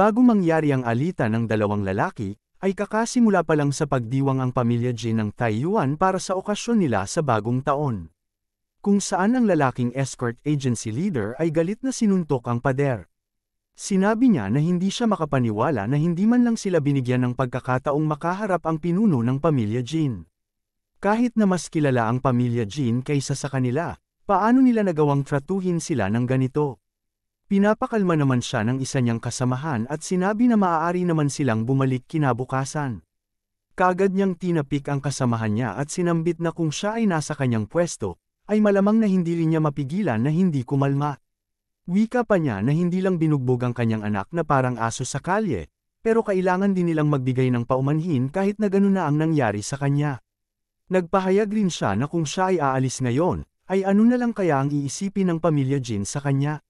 Bago mangyari ang alitan ng dalawang lalaki, ay kakasimula pa lang sa pagdiwang ang pamilya Jin ng Taiyuan para sa okasyon nila sa bagong taon. Kung saan ang lalaking escort agency leader ay galit na sinuntok ang pader. Sinabi niya na hindi siya makapaniwala na hindi man lang sila binigyan ng pagkakataong makaharap ang pinuno ng pamilya Jin. Kahit na mas kilala ang pamilya Jin kaysa sa kanila, paano nila nagawang tratuhin sila ng ganito? Pinapakalma naman siya ng isa niyang kasamahan at sinabi na maaari naman silang bumalik kinabukasan. Kaagad niyang tinapik ang kasamahan niya at sinambit na kung siya ay nasa kanyang pwesto, ay malamang na hindi rin niya mapigilan na hindi kumalma. Wika pa niya na hindi lang binugbog ang kanyang anak na parang aso sa kalye, pero kailangan din nilang magbigay ng paumanhin kahit na ganun na ang nangyari sa kanya. Nagpahayag rin siya na kung siya ay aalis ngayon, ay ano na lang kaya ang iisipin ng pamilya Jin sa kanya.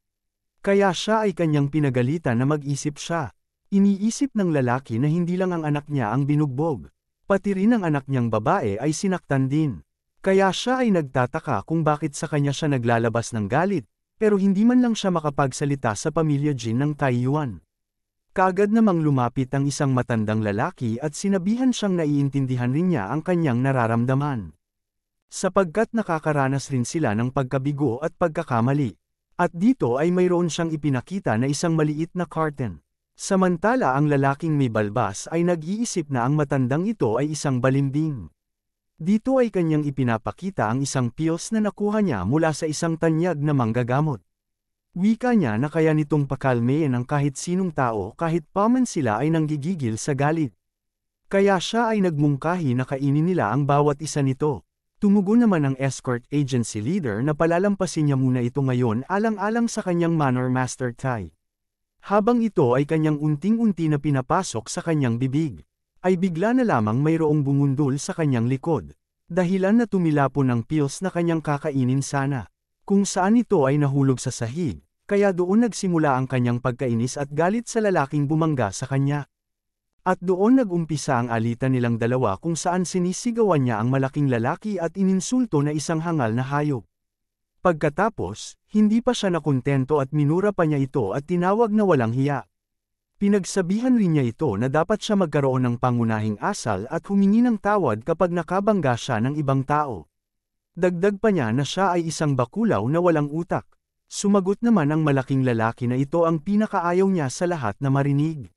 Kaya siya ay kanyang pinagalitan na mag-isip siya. Iniisip ng lalaki na hindi lang ang anak niya ang binugbog, pati rin ang anak niyang babae ay sinaktan din. Kaya siya ay nagtataka kung bakit sa kanya siya naglalabas ng galit, pero hindi man lang siya makapagsalita sa pamilya Jin ng Taiyuan. Kaagad namang lumapit ang isang matandang lalaki at sinabihan siyang naiintindihan rin niya ang kanyang nararamdaman. Sapagkat nakakaranas rin sila ng pagkabigo at pagkakamali. At dito ay mayroon siyang ipinakita na isang maliit na curtain. Samantala ang lalaking may balbas ay nag-iisip na ang matandang ito ay isang balimbing. Dito ay kanyang ipinapakita ang isang pills na nakuha niya mula sa isang tanyag na manggagamot. Wika niya na kaya nitong pakalmein ang kahit sinong tao kahit pa man sila ay nanggigigil sa galit. Kaya siya ay nagmungkahi na kainin nila ang bawat isa nito. Tumugon naman ang escort agency leader na palalampasin niya muna ito ngayon alang-alang sa kanyang manor master Tai. Habang ito ay kanyang unting-unti na pinapasok sa kanyang bibig, ay bigla na lamang mayroong bumundol sa kanyang likod. Dahilan na tumilapon ang pills na kanyang kakainin sana. Kung saan ito ay nahulog sa sahig, kaya doon nagsimula ang kanyang pagkainis at galit sa lalaking bumangga sa kanya. At doon nag-umpisa ang alitan nilang dalawa kung saan sinisigawan niya ang malaking lalaki at ininsulto na isang hangal na hayop. Pagkatapos, hindi pa siya nakontento at minura pa niya ito at tinawag na walang hiya. Pinagsabihan rin niya ito na dapat siya magkaroon ng pangunahing asal at humingi ng tawad kapag nakabangga siya ng ibang tao. Dagdag pa niya na siya ay isang bakulaw na walang utak. Sumagot naman ang malaking lalaki na ito ang pinakaayaw niya sa lahat na marinig.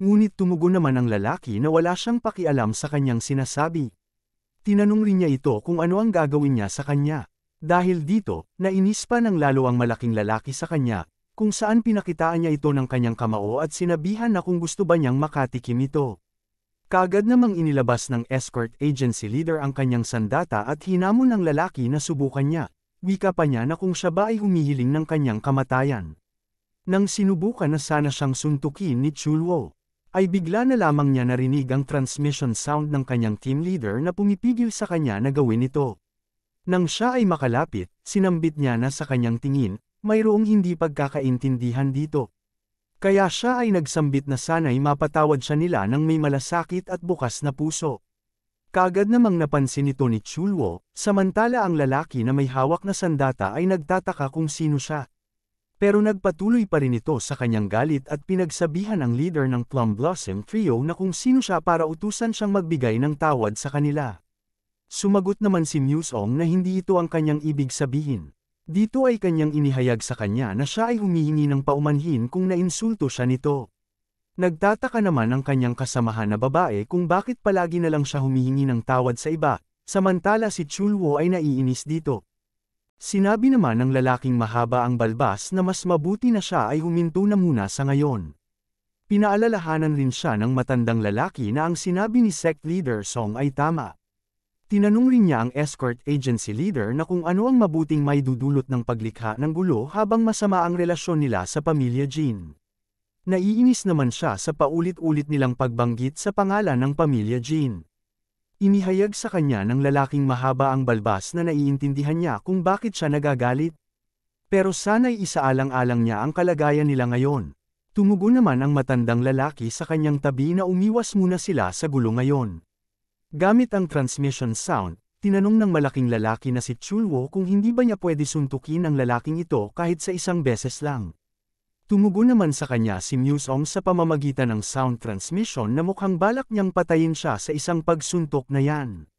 Ngunit tumugon naman ang lalaki na wala siyang pakialam sa kanyang sinasabi. Tinanong rin niya ito kung ano ang gagawin niya sa kanya. Dahil dito, nainis pa ng lalo ang malaking lalaki sa kanya, kung saan pinakitaan niya ito ng kanyang kamao at sinabihan na kung gusto ba niyang makatikim ito. Kaagad namang inilabas ng escort agency leader ang kanyang sandata at hinamon ng lalaki na subukan niya. Wika pa niya na kung siya ba ay humihiling ng kanyang kamatayan. Nang sinubukan na sana siyang suntukin ni Chulwo, ay bigla na lamang niya narinig ang transmission sound ng kanyang team leader na pumipigil sa kanya na gawin ito. Nang siya ay makalapit, sinambit niya na sa kanyang tingin, mayroong hindi pagkakaintindihan dito. Kaya siya ay nagsambit na sana'y mapatawad siya nila ng may malasakit at bukas na puso. Kaagad namang napansin ito ni Chulwo, samantala ang lalaki na may hawak na sandata ay nagtataka kung sino siya. Pero nagpatuloy pa rin ito sa kanyang galit at pinagsabihan ang leader ng Plum Blossom Trio na kung sino siya para utusan siyang magbigay ng tawad sa kanila. Sumagot naman si Musong na hindi ito ang kanyang ibig sabihin. Dito ay kanyang inihayag sa kanya na siya ay humihingi ng paumanhin kung nainsulto siya nito. Nagtataka naman ang kanyang kasamahan na babae kung bakit palagi na lang siya humihingi ng tawad sa iba, samantala si Chulwo ay naiinis dito. Sinabi naman ng lalaking mahaba ang balbas na mas mabuti na siya ay huminto na muna sa ngayon. Pinaalalahanan rin siya ng matandang lalaki na ang sinabi ni sect leader Song ay tama. Tinanong rin niya ang escort agency leader na kung ano ang mabuting may dudulot ng paglikha ng gulo habang masama ang relasyon nila sa pamilya Jin. Naiinis naman siya sa paulit-ulit nilang pagbanggit sa pangalan ng pamilya Jin. Inihayag sa kanya ng lalaking mahaba ang balbas na naiintindihan niya kung bakit siya nagagalit. Pero sana'y isaalang-alang niya ang kalagayan nila ngayon. Tumugon naman ang matandang lalaki sa kanyang tabi na umiwas muna sila sa gulo ngayon. Gamit ang transmission sound, tinanong ng malaking lalaki na si Chulwo kung hindi ba niya pwede suntukin ang lalaking ito kahit sa isang beses lang. Tumugon naman sa kanya si Museong sa pamamagitan ng sound transmission na mukhang balak niyang patayin siya sa isang pagsuntok na yan.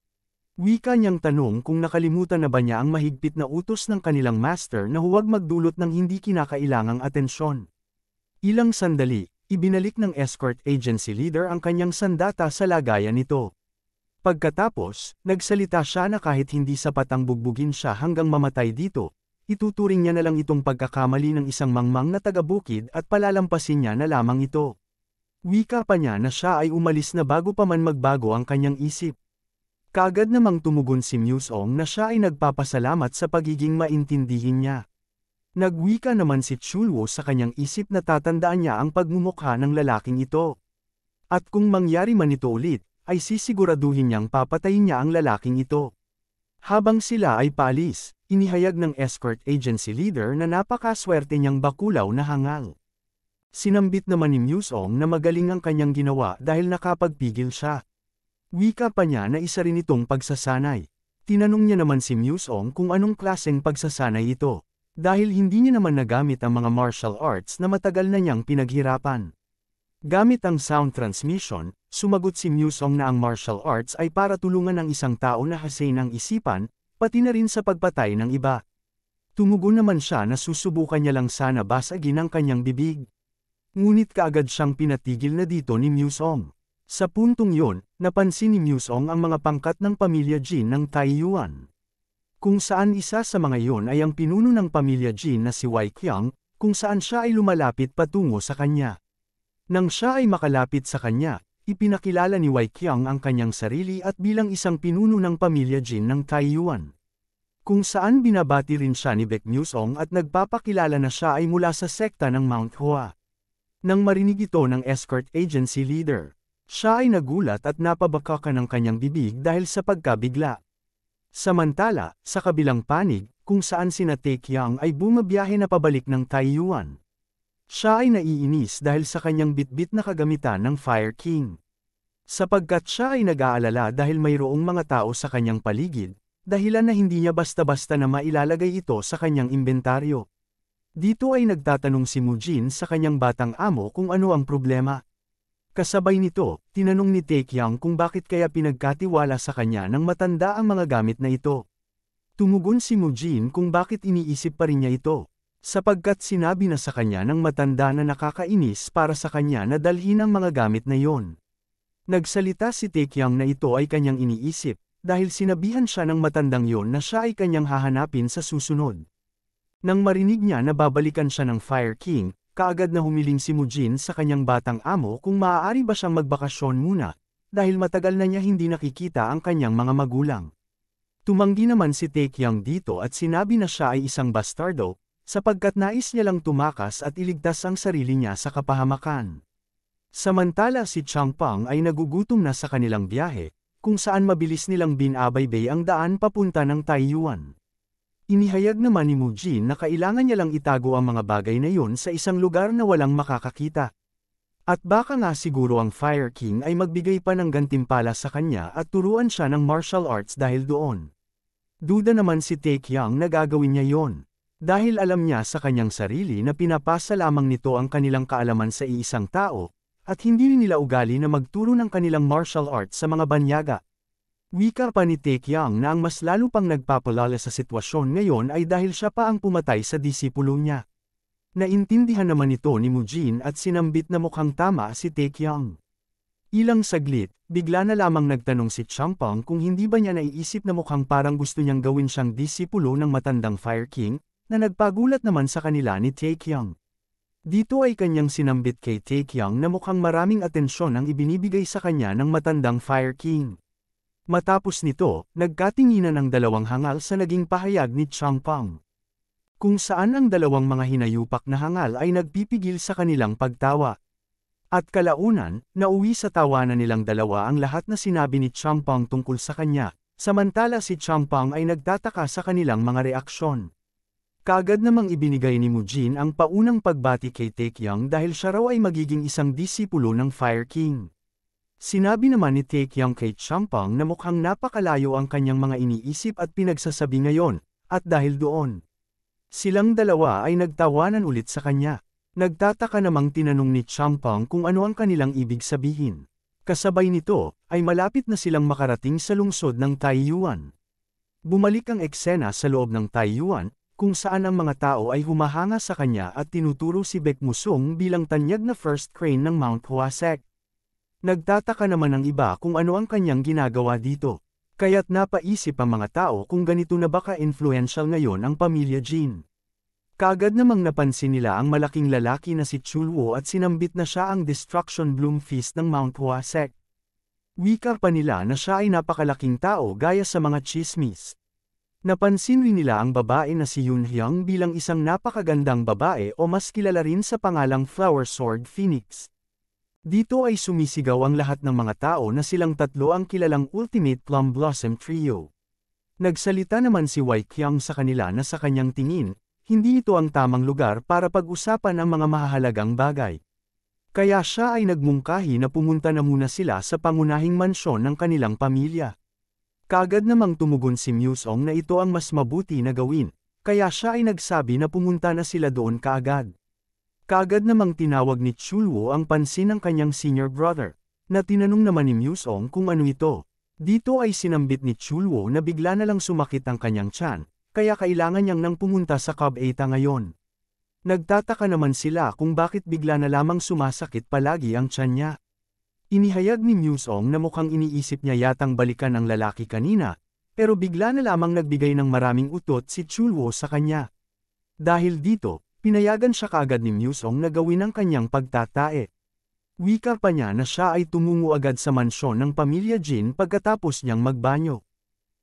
Wika niyang tanong kung nakalimutan na ba niya ang mahigpit na utos ng kanilang master na huwag magdulot ng hindi kinakailangang atensyon. Ilang sandali, ibinalik ng escort agency leader ang kanyang sandata sa lagayan nito. Pagkatapos, nagsalita siya na kahit hindi sapat ang bugbugin siya hanggang mamatay dito, ituturing niya na lang itong pagkakamali ng isang mangmang na taga-bukid at palalampasin niya na lamang ito. Wika pa niya na siya ay umalis na bago pa man magbago ang kanyang isip. Kaagad namang tumugon si Museong na siya ay nagpapasalamat sa pagiging maintindihin niya. Nagwika naman si Chulwo sa kanyang isip na tatandaan niya ang pagmumukha ng lalaking ito. At kung mangyari man ito ulit, ay sisiguraduhin niyang papatayin niya ang lalaking ito. Habang sila ay paalis, inihayag ng escort agency leader na napakaswerte niyang bakulaw na hangal. Sinambit naman ni Museong na magaling ang kanyang ginawa dahil nakapagpigil siya. Wika pa niya na isa rin itong pagsasanay. Tinanong niya naman si Museong kung anong klaseng pagsasanay ito, dahil hindi niya naman nagamit ang mga martial arts na matagal na niyang pinaghirapan. Gamit ang sound transmission, sumagot si Museong na ang martial arts ay para tulungan ang isang tao na hasain ang isipan, pati na rin sa pagpatay ng iba. Tumugon naman siya na susubukan niya lang sana basagin ang kanyang bibig. Ngunit kaagad siyang pinatigil na dito ni Museong. Sa puntong yon, napansin ni Museong ang mga pangkat ng pamilya Jin ng Taiyuan. Kung saan isa sa mga yon ay ang pinuno ng pamilya Jin na si Wei Qiang, kung saan siya ay lumalapit patungo sa kanya. Nang siya ay makalapit sa kanya, ipinakilala ni Wei Qiang ang kanyang sarili at bilang isang pinuno ng pamilya Jin ng Taiyuan. Kung saan binabati rin siya ni Baek Museong at nagpapakilala na siya ay mula sa sekta ng Mount Hua. Nang marinig ito ng escort agency leader, siya ay nagulat at napabakakan ng kanyang bibig dahil sa pagkabigla. Samantala, sa kabilang panig, kung saan sina Tae Qiang ay bumabiyahe na pabalik ng Taiyuan. Siya ay naiinis dahil sa kanyang bitbit na kagamitan ng Fire King. Sapagkat siya ay nag-aalala dahil mayroong mga tao sa kanyang paligid, dahilan na hindi niya basta-basta na mailalagay ito sa kanyang inventaryo. Dito ay nagtatanong si Mujin sa kanyang batang amo kung ano ang problema. Kasabay nito, tinanong ni Tae Qiang kung bakit kaya pinagkatiwala sa kanya ng matanda ang mga gamit na ito. Tumugon si Mujin kung bakit iniisip pa rin niya ito. Sapagkat sinabi na sa kanya ng matanda na nakakainis para sa kanya na dalhin ang mga gamit na yon. Nagsalita si Tae Qiang na ito ay kanyang iniisip, dahil sinabihan siya ng matandang yon na siya ay kanyang hahanapin sa susunod. Nang marinig niya na babalikan siya ng Fire King, kaagad na humiling si Mujin sa kanyang batang amo kung maaari ba siyang magbakasyon muna, dahil matagal na niya hindi nakikita ang kanyang mga magulang. Tumanggi naman si Tae Qiang dito at sinabi na siya ay isang bastardo, sapagkat nais niya lang tumakas at iligtas ang sarili niya sa kapahamakan. Samantala si Changpeng ay nagugutom na sa kanilang biyahe, kung saan mabilis nilang binabaybay ang daan papunta ng Taiyuan. Inihayag naman ni Mujin na kailangan niya lang itago ang mga bagay na yun sa isang lugar na walang makakakita. At baka nga siguro ang Fire King ay magbigay pa ng gantimpala sa kanya at turuan siya ng martial arts dahil doon. Duda naman si Tae Qiang na gagawin niya yon. Dahil alam niya sa kanyang sarili na pinapasa lamang nito ang kanilang kaalaman sa iisang tao, at hindi rin nila ugali na magturo ng kanilang martial arts sa mga banyaga. Wika pa ni Tae Qiang na ang mas lalo pang nagpapalala sa sitwasyon ngayon ay dahil siya pa ang pumatay sa disipulo niya. Naintindihan naman ito ni Mujin at sinambit na mukhang tama si Tae Qiang. Ilang saglit, bigla na lamang nagtanong si Changpeng kung hindi ba niya naiisip na mukhang parang gusto niyang gawin siyang disipulo ng matandang Fire King, na nagpagulat naman sa kanila ni Tae Qiang. Dito ay kanyang sinambit kay Tae Qiang na mukhang maraming atensyon ang ibinibigay sa kanya ng matandang Fire King. Matapos nito, nagkatinginan ang dalawang hangal sa naging pahayag ni Changpeng. Kung saan ang dalawang mga hinayupak na hangal ay nagpipigil sa kanilang pagtawa. At kalaunan, nauwi sa tawanan nilang dalawa ang lahat na sinabi ni Changpeng tungkol sa kanya, samantala si Changpeng ay nagtataka sa kanilang mga reaksyon. Kaagad namang ibinigay ni Mujin ang paunang pagbati kay Tae Qiang dahil siya raw ay magiging isang disipulo ng Fire King. Sinabi naman ni Tae Qiang kay Changpeng na mukhang napakalayo ang kanyang mga iniisip at pinagsasabi ngayon, at dahil doon, silang dalawa ay nagtawanan ulit sa kanya. Nagtataka namang tinanong ni Changpeng kung ano ang kanilang ibig sabihin. Kasabay nito, ay malapit na silang makarating sa lungsod ng Taiyuan. Bumalik ang eksena sa loob ng Taiyuan, kung saan ang mga tao ay humahanga sa kanya at tinuturo si Baekmusong bilang tanyag na first crane ng Mount Hwasek. Nagtataka naman ang iba kung ano ang kanyang ginagawa dito. Kaya't napaisip ang mga tao kung ganito na baka influential ngayon ang pamilya Jin. Kaagad namang napansin nila ang malaking lalaki na si Chulwo at sinambit na siya ang Destruction Bloom Feast ng Mount Hwasek. Wika pa nila na siya ay napakalaking tao gaya sa mga chismis. Napansin rin nila ang babae na si Yoon Hyung bilang isang napakagandang babae o mas kilala rin sa pangalang Flower Sword Phoenix. Dito ay sumisigaw ang lahat ng mga tao na silang tatlo ang kilalang Ultimate Plum Blossom Trio. Nagsalita naman si Wai Kyung sa kanila na sa kanyang tingin, hindi ito ang tamang lugar para pag-usapan ang mga mahahalagang bagay. Kaya siya ay nagmungkahi na pumunta na muna sila sa pangunahing mansyon ng kanilang pamilya. Kaagad namang tumugon si Myusong na ito ang mas mabuti na gawin, kaya siya ay nagsabi na pumunta na sila doon kaagad. Kaagad namang tinawag ni Chulwo ang pansin ng kanyang senior brother, na tinanong naman ni Myusong kung ano ito. Dito ay sinambit ni Chulwo na bigla na lang sumakit ang kanyang tiyan, kaya kailangan niyang nang pumunta sa Cub-Eta ngayon. Nagtataka naman sila kung bakit bigla na lamang sumasakit palagi ang tiyan niya. Inihayag ni Myusong na mukhang iniisip niya yatang balikan ang lalaki kanina, pero bigla na lamang nagbigay ng maraming utot si Chulwo sa kanya. Dahil dito, pinayagan siya kaagad ni Myusong na gawin ang kanyang pagtatae. Wika pa niya na siya ay tumungo agad sa mansyon ng pamilya Jin pagkatapos niyang magbanyo.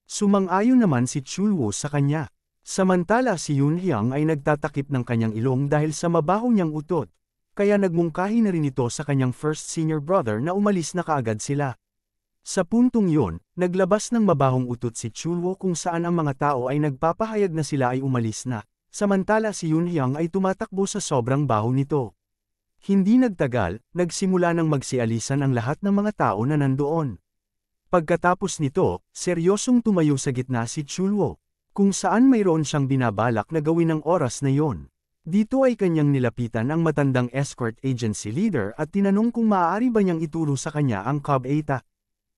Sumang-ayon naman si Chulwo sa kanya. Samantala si Yoon Hyung ay nagtatakip ng kanyang ilong dahil sa mabaho niyang utot, kaya nagmungkahi na rin ito sa kanyang first senior brother na umalis na kaagad sila. Sa puntong yon, naglabas ng mabahong utot si Chulwo kung saan ang mga tao ay nagpapahayag na sila ay umalis na, samantala si Yoon Hyung ay tumatakbo sa sobrang baho nito. Hindi nagtagal, nagsimula ng magsialisan ang lahat ng mga tao na nandoon. Pagkatapos nito, seryosong tumayo sa gitna si Chulwo, kung saan mayroon siyang binabalak na gawin ng oras na yon. Dito ay kanyang nilapitan ang matandang escort agency leader at tinanong kung maaari ba niyang ituro sa kanya ang Cub-Eta.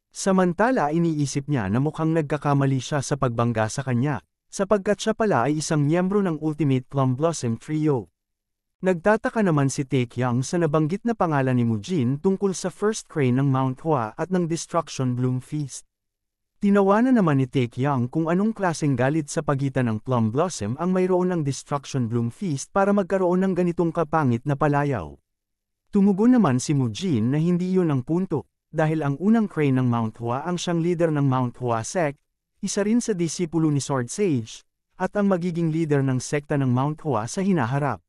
Samantala iniisip niya na mukhang nagkakamali siya sa pagbangga sa kanya, sapagkat siya pala ay isang miyembro ng Ultimate Plum Blossom Trio. Nagtataka naman si Taekyang sa nabanggit na pangalan ni Mujin tungkol sa first crane ng Mount Hwa at ng Destruction Bloom Feast. Tinawanan naman ni Taekyang kung anong klaseng galit sa pagitan ng Plum Blossom ang mayroon ng Destruction Bloom Feast para magkaroon ng ganitong kapangit na palayaw. Tumugon naman si Mujin na hindi iyon ang punto, dahil ang unang crane ng Mount Hwa ang siyang leader ng Mount Hwasek, isa rin sa disipulo ni Sword Sage, at ang magiging leader ng sekta ng Mount Hwa sa hinaharap.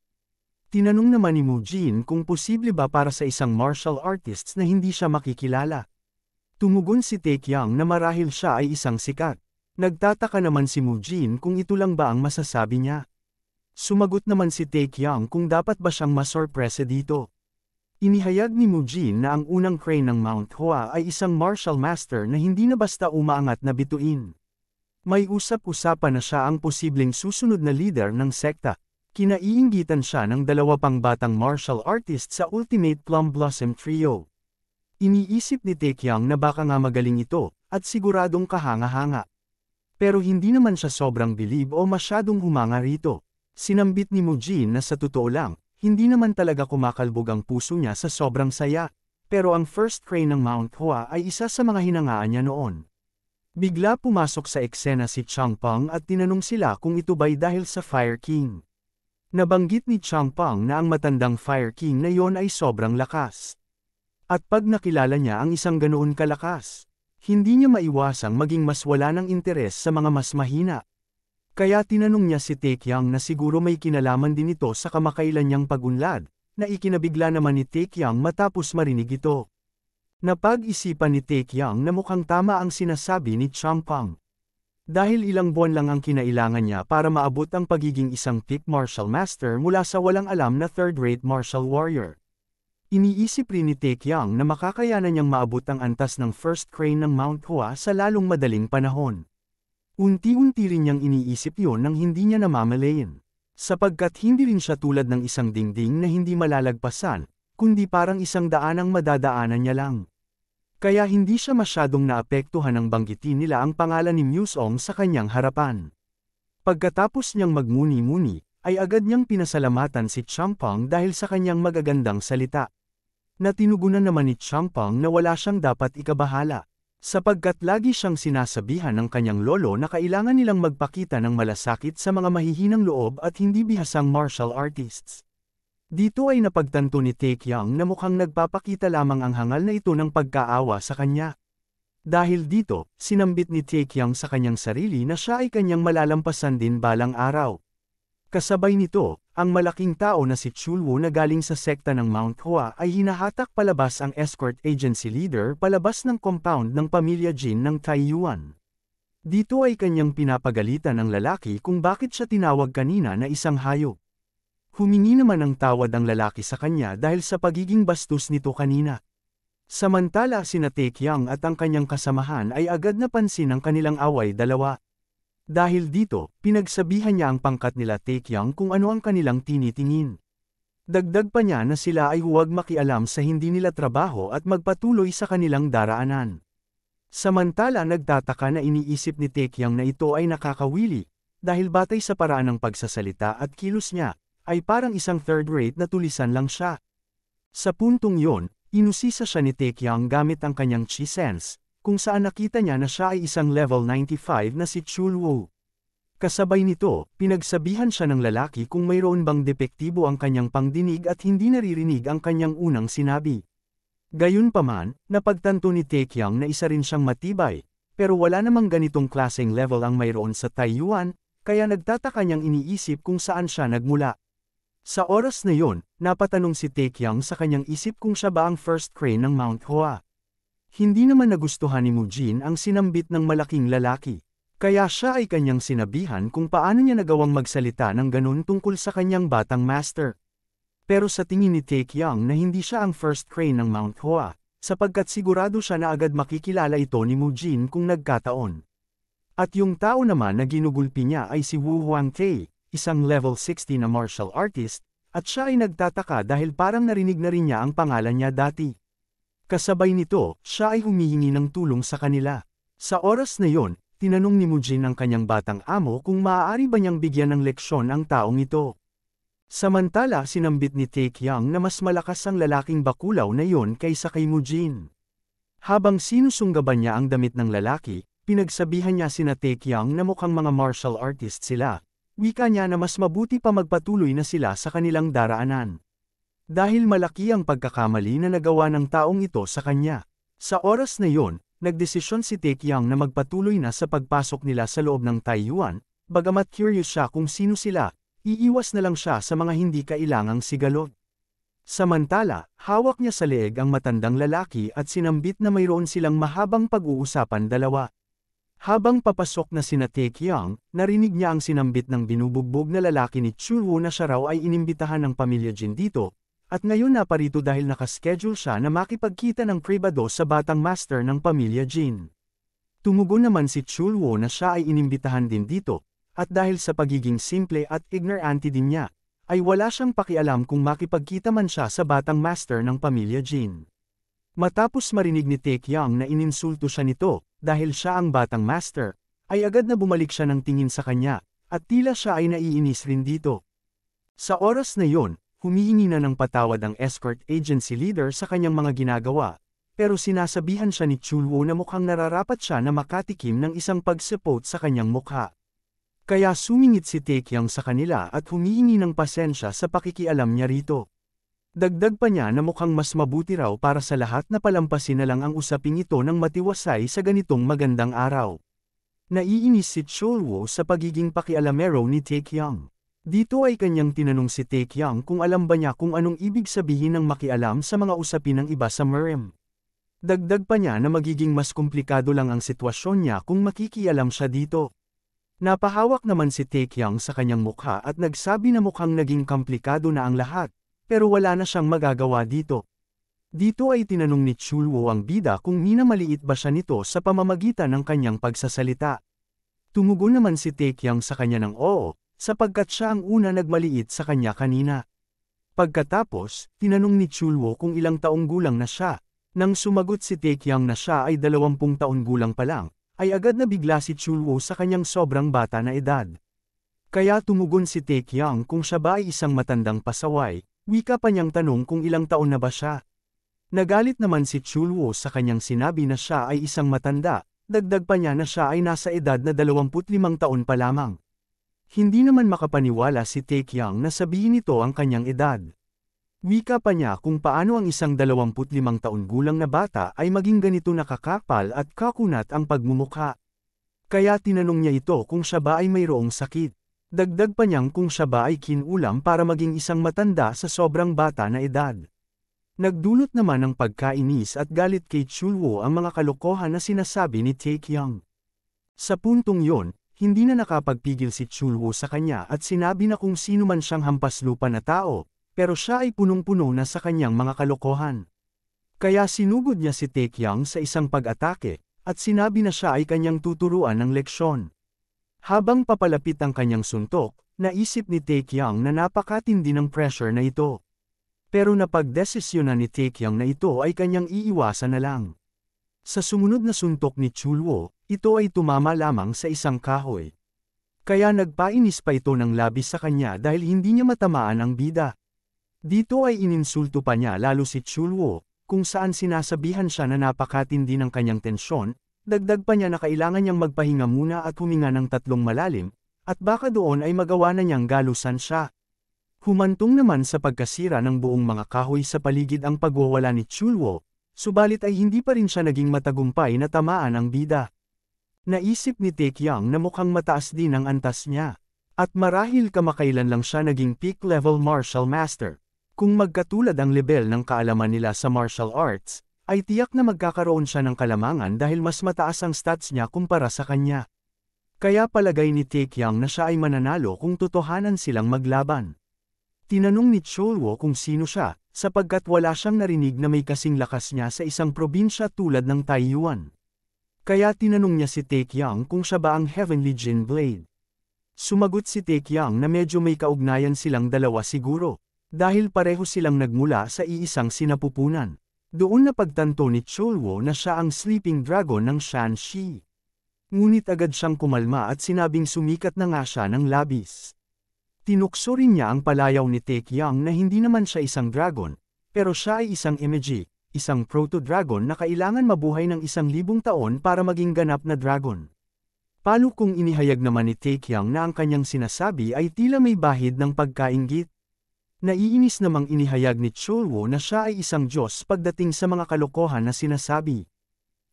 Tinanong naman ni Mujin kung posible ba para sa isang martial artist na hindi siya makikilala. Tumugon si Taekyang na marahil siya ay isang sikat. Nagtataka naman si Mujin kung ito lang ba ang masasabi niya. Sumagot naman si Taekyang kung dapat ba siyang masorpresa dito. Inihayag ni Mujin na ang unang crane ng Mount Hwa ay isang martial master na hindi na basta umaangat na bituin. May usap-usapan na siya ang posibleng susunod na leader ng sekta. Kinaiinggitan siya ng dalawa pang batang martial artist sa Ultimate Plum Blossom Trio. Iniisip ni Taekyang na baka nga magaling ito, at siguradong kahanga-hanga. Pero hindi naman siya sobrang bilib o masyadong humanga rito. Sinambit ni Mujin na sa totoo lang, hindi naman talaga kumakalbog ang puso niya sa sobrang saya. Pero ang first crane ng Mount Hwa ay isa sa mga hinangaan niya noon. Bigla pumasok sa eksena si Changpeng at tinanong sila kung ito ba'y dahil sa Fire King. Nabanggit ni Changpeng na ang matandang Fire King na yon ay sobrang lakas. At pag nakilala niya ang isang ganoon kalakas, hindi niya maiwasang maging mas wala ng interes sa mga mas mahina. Kaya tinanong niya si Taekyang na siguro may kinalaman din ito sa kamakailan niyang pagunlad, na ikinabigla naman ni Taekyang matapos marinig ito. Napag-isipan ni Taekyang na mukhang tama ang sinasabi ni Changpeng. Dahil ilang buwan lang ang kinailangan niya para maabot ang pagiging isang peak martial master mula sa walang alam na third-rate martial warrior. Iniisip rin ni Taekyang na makakayanan niyang maabot ang antas ng first crane ng Mount Hwa sa lalong madaling panahon. Unti-unti rin niyang iniisip yon nang hindi niya namamalayan. Sapagkat hindi rin siya tulad ng isang dingding na hindi malalagpasan, kundi parang isang daanang madadaanan niya lang. Kaya hindi siya masyadong naapektuhan ng banggitin nila ang pangalan ni Museong sa kanyang harapan. Pagkatapos niyang magmuni-muni, ay agad niyang pinasalamatan si Champong dahil sa kanyang magagandang salita. Natinugunan naman ni Champong na wala siyang dapat ikabahala, sapagkat lagi siyang sinasabihan ng kanyang lolo na kailangan nilang magpakita ng malasakit sa mga mahihinang loob at hindi bihasang martial artists. Dito ay napagtanto ni Taekyang na mukhang nagpapakita lamang ang hangal na ito ng pagkaawa sa kanya. Dahil dito, sinambit ni Taekyang sa kanyang sarili na siya ay kanyang malalampasan din balang araw. Kasabay nito, ang malaking tao na si Chulwoo na galing sa sekta ng Mount Hua ay hinahatak palabas ang escort agency leader palabas ng compound ng pamilya Jin ng Taiyuan. Dito ay kanyang pinapagalitan ang lalaki kung bakit siya tinawag kanina na isang hayop. Humingi naman ng tawad ang lalaki sa kanya dahil sa pagiging bastos nito kanina. Samantala sina Taekyang at ang kanyang kasamahan ay agad napansin ang kanilang away dalawa. Dahil dito, pinagsabihan niya ang pangkat nila Taekyang kung ano ang kanilang tinitingin. Dagdag pa niya na sila ay huwag makialam sa hindi nila trabaho at magpatuloy sa kanilang daraanan. Samantala nagtataka na iniisip ni Taekyang na ito ay nakakawili, dahil batay sa paraan ng pagsasalita at kilos niya, ay parang isang third-rate na tulisan lang siya. Sa puntong yon, inusisa siya ni Taekyang gamit ang kanyang chi sense, kung saan nakita niya na siya ay isang level 95 na si Chulwoo. Kasabay nito, pinagsabihan siya ng lalaki kung mayroon bang depektibo ang kanyang pangdinig at hindi naririnig ang kanyang unang sinabi. Gayunpaman, napagtanto ni Taekyang na isa rin siyang matibay, pero wala namang ganitong klaseng level ang mayroon sa Taiyuan, kaya nagtataka niyang iniisip kung saan siya nagmula. Sa oras na yon, napatanong si Taekyang sa kanyang isip kung siya ba ang first crane ng Mount Hua. Hindi naman nagustuhan ni Mujin ang sinambit ng malaking lalaki, kaya siya ay kanyang sinabihan kung paano niya nagawang magsalita ng ganun tungkol sa kanyang batang master. Pero sa tingin ni Taekyang na hindi siya ang first crane ng Mount Hua, sapagkat sigurado siya na agad makikilala ito ni Mujin kung nagkataon. At yung tao naman na ginugulpi niya ay si Wu Huangtae, isang level 60 na martial artist, at siya ay nagtataka dahil parang narinig na rin niya ang pangalan niya dati. Kasabay nito, siya ay humihingi ng tulong sa kanila. Sa oras na yon, tinanong ni Mujin ang kanyang batang amo kung maaari ba niyang bigyan ng leksyon ang taong ito. Samantala sinambit ni Taekyang na mas malakas ang lalaking bakulaw na yon kaysa kay Mujin. Habang sinusunggaban niya ang damit ng lalaki, pinagsabihan niya sina Taekyang na mukhang mga martial artist sila. Wika niya na mas mabuti pa magpatuloy na sila sa kanilang daraanan. Dahil malaki ang pagkakamali na nagawa ng taong ito sa kanya. Sa oras na yon, nagdesisyon si Taekyang na magpatuloy na sa pagpasok nila sa loob ng Taiyuan, bagamat curious siya kung sino sila, iiwas na lang siya sa mga hindi kailangang sigalot. Samantala, hawak niya sa leeg ang matandang lalaki at sinambit na mayroon silang mahabang pag-uusapan dalawa. Habang papasok na sina Taekyang, narinig niya ang sinambit ng binubugbog na lalaki ni Chulwoo na siya raw ay inimbitahan ng pamilya Jin dito, at ngayon naparito dahil nakaschedule siya na makipagkita ng pribado sa batang master ng pamilya Jin. Tumugon naman si Chulwoo na siya ay inimbitahan din dito, at dahil sa pagiging simple at ignorante din niya, ay wala siyang pakialam kung makipagkita man siya sa batang master ng pamilya Jin. Matapos marinig ni Taekyang na ininsulto siya nito, dahil siya ang batang master, ay agad na bumalik siya ng tingin sa kanya, at tila siya ay naiinis rin dito. Sa oras na yon, humihingi na ng patawad ang escort agency leader sa kanyang mga ginagawa, pero sinasabihan siya ni Chulwoo na mukhang nararapat siya na makatikim ng isang pagsipot sa kanyang mukha. Kaya sumingit si Taekyang sa kanila at humihingi ng pasensya sa pakikialam niya rito. Dagdag pa niya na mukhang mas mabuti raw para sa lahat na palampasin na lang ang usaping ito ng matiwasay sa ganitong magandang araw. Naiinis si Chulwoo sa pagiging pakialamero ni Taekyang. Dito ay kanyang tinanong si Taekyang kung alam ba niya kung anong ibig sabihin ng makialam sa mga usapin ng iba sa Murem. Dagdag pa niya na magiging mas komplikado lang ang sitwasyon niya kung makikialam siya dito. Napahawak naman si Taekyang sa kanyang mukha at nagsabi na mukhang naging komplikado na ang lahat. Pero wala na siyang magagawa dito. Dito ay tinanong ni Chulwoo ang bida kung minamaliit ba siya nito sa pamamagitan ng kanyang pagsasalita. Tumugon naman si Taekyang sa kanya ng oo, sapagkat siya ang una nagmaliit sa kanya kanina. Pagkatapos, tinanong ni Chulwo kung ilang taong gulang na siya. Nang sumagot si Taekyang na siya ay 20 taon gulang pa lang, ay agad na bigla si Chulwo sa kanyang sobrang bata na edad. Kaya tumugon si Taekyang kung siya ba ay isang matandang pasaway, wika pa niyang tanong kung ilang taon na ba siya. Nagalit naman si Chulwo sa kanyang sinabi na siya ay isang matanda, dagdag pa niya na siya ay nasa edad na 25 taon pa lamang. Hindi naman makapaniwala si Taekyang na sabihin nito ang kanyang edad. Wika pa niya kung paano ang isang 25 taon gulang na bata ay maging ganito nakakapal at kakunat ang pagmumukha. Kaya tinanong niya ito kung siya ba ay mayroong sakit. Dagdag pa niyang kung siya ba ay kinulam para maging isang matanda sa sobrang bata na edad. Nagdulot naman ng pagkainis at galit kay Chulwo ang mga kalokohan na sinasabi ni Taekyang. Sa puntong yon, hindi na nakapagpigil si Chulwo sa kanya at sinabi na kung sino man siyang hampaslupa na tao, pero siya ay punong-puno na sa kanyang mga kalokohan. Kaya sinugod niya si Taekyang sa isang pag-atake, at sinabi na siya ay kanyang tuturuan ng leksyon. Habang papalapit ang kanyang suntok, naisip ni Taekyang na napakatindi ng pressure na ito. Pero napagdesisyonan ni Taekyang na ito ay kanyang iiwasan na lang. Sa sumunod na suntok ni Chulwo, ito ay tumama lamang sa isang kahoy. Kaya nagpainis pa ito ng labis sa kanya dahil hindi niya matamaan ang bida. Dito ay ininsulto pa niya lalo si Chulwo, kung saan sinasabihan siya na napakatindi ng kanyang tensyon, dagdag pa niya na kailangan niyang magpahinga muna at huminga ng 3 malalim, at baka doon ay magawa na niyang galusan siya. Humantong naman sa pagkasira ng buong mga kahoy sa paligid ang pagwawala ni Chulwo, subalit ay hindi pa rin siya naging matagumpay na tamaan ang bida. Naisip ni Taekyang na mukhang mataas din ang antas niya. At marahil kamakailan lang siya naging peak-level martial master. Kung magkatulad ang level ng kaalaman nila sa martial arts, ay tiyak na magkakaroon siya ng kalamangan dahil mas mataas ang stats niya kumpara sa kanya. Kaya palagay ni Taekyang na siya ay mananalo kung totohanan silang maglaban. Tinanong ni Chulwo kung sino siya, sapagkat wala siyang narinig na may kasing lakas niya sa isang probinsya tulad ng Taiyuan. Kaya tinanong niya si Taekyang kung siya ba ang Heavenly Jin Blade. Sumagot si Taekyang na medyo may kaugnayan silang dalawa siguro, dahil pareho silang nagmula sa iisang sinapupunan. Doon napagtanto ni Chulwo na siya ang sleeping dragon ng Shanxi. Ngunit agad siyang kumalma at sinabing sumikat na nga siya ng labis. Tinukso rin niya ang palayaw ni Taekyang na hindi naman siya isang dragon, pero siya ay isang emoji, isang proto-dragon na kailangan mabuhay ng 1,000 taon para maging ganap na dragon. Paano kung inihayag naman ni Taekyang na ang kanyang sinasabi ay tila may bahid ng pagkainggit? Naiinis namang inihayag ni Chulwo na siya ay isang Diyos pagdating sa mga kalokohan na sinasabi.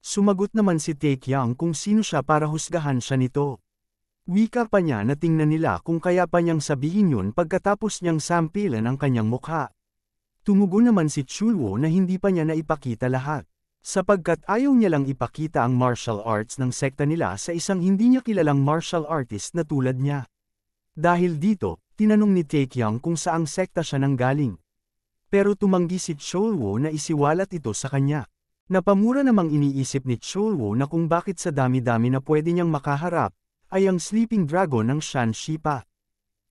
Sumagot naman si Taekyang kung sino siya para husgahan siya nito. Wika pa niya na tingnan nila kung kaya pa niyang sabihin yun pagkatapos niyang sampilan ang kanyang mukha. Tumugon naman si Chulwo na hindi pa niya naipakita lahat, sapagkat ayaw niya lang ipakita ang martial arts ng sekta nila sa isang hindi niya kilalang martial artist na tulad niya. Dahil dito, tinanong ni Taekyang kung saang sekta siya nanggaling. Pero tumanggi si Chulwo na isiwalat ito sa kanya. Napamura namang iniisip ni Chulwo na kung bakit sa dami-dami na pwede niyang makaharap, ay ang sleeping dragon ng Shanxi pa.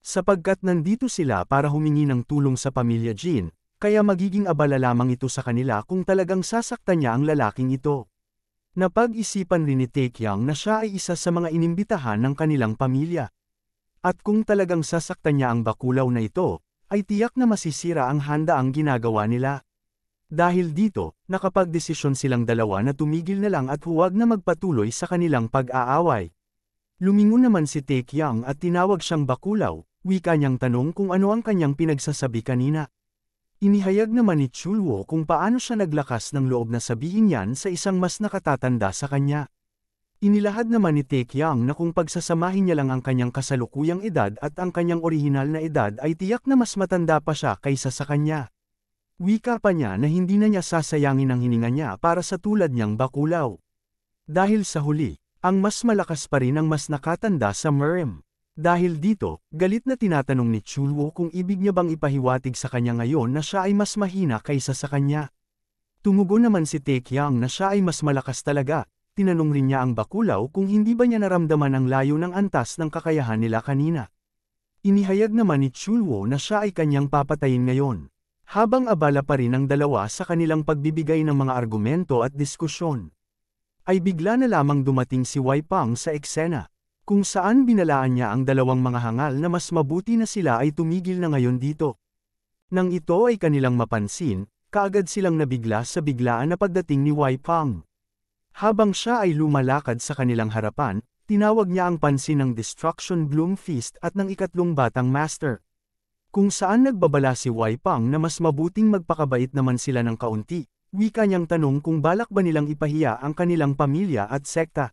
Sapagkat nandito sila para humingi ng tulong sa pamilya Jin, kaya magiging abala lamang ito sa kanila kung talagang sasaktan niya ang lalaking ito. Napag-isipan rin ni Taekyang na siya ay isa sa mga inimbitahan ng kanilang pamilya. At kung talagang sasaktan niya ang bakulaw na ito, ay tiyak na masisira ang handaang ginagawa nila. Dahil dito, nakapagdesisyon silang dalawa na tumigil na lang at huwag na magpatuloy sa kanilang pag-aaway. Lumingon naman si Taekyang at tinawag siyang bakulaw, wika niyang tanong kung ano ang kanyang pinagsasabi kanina. Inihayag naman ni Chulwo kung paano siya naglakas ng loob na sabihin yan sa isang mas nakatatanda sa kanya. Inilahad naman ni Taekyang na kung pagsasamahin niya lang ang kanyang kasalukuyang edad at ang kanyang orihinal na edad ay tiyak na mas matanda pa siya kaysa sa kanya. Wika pa niya na hindi na niya sasayangin ang hininga niya para sa tulad niyang bakulaw. Dahil sa huli, ang mas malakas pa rin ang mas nakatanda sa Merem. Dahil dito, galit na tinatanong ni Chulwo kung ibig niya bang ipahiwatig sa kanya ngayon na siya ay mas mahina kaysa sa kanya. Tumugon naman si Taekyang na siya ay mas malakas talaga. Tinanong rin niya ang bakulaw kung hindi ba niya naramdaman ang layo ng antas ng kakayahan nila kanina. Inihayag naman ni Chulwo na siya ay kanyang papatayin ngayon. Habang abala pa rin ang dalawa sa kanilang pagbibigay ng mga argumento at diskusyon, ay bigla na lamang dumating si Wai Pang sa eksena, kung saan binalaan niya ang dalawang mga hangal na mas mabuti na sila ay tumigil na ngayon dito. Nang ito ay kanilang mapansin, kaagad silang nabigla sa biglaan na pagdating ni Wai Pang. Habang siya ay lumalakad sa kanilang harapan, tinawag niya ang pansin ng Destruction Bloom Feast at ng ikatlong batang master. Kung saan nagbabala si Wai Pang na mas mabuting magpakabait naman sila ng kaunti, wika niyang tanong kung balak ba nilang ipahiya ang kanilang pamilya at sekta.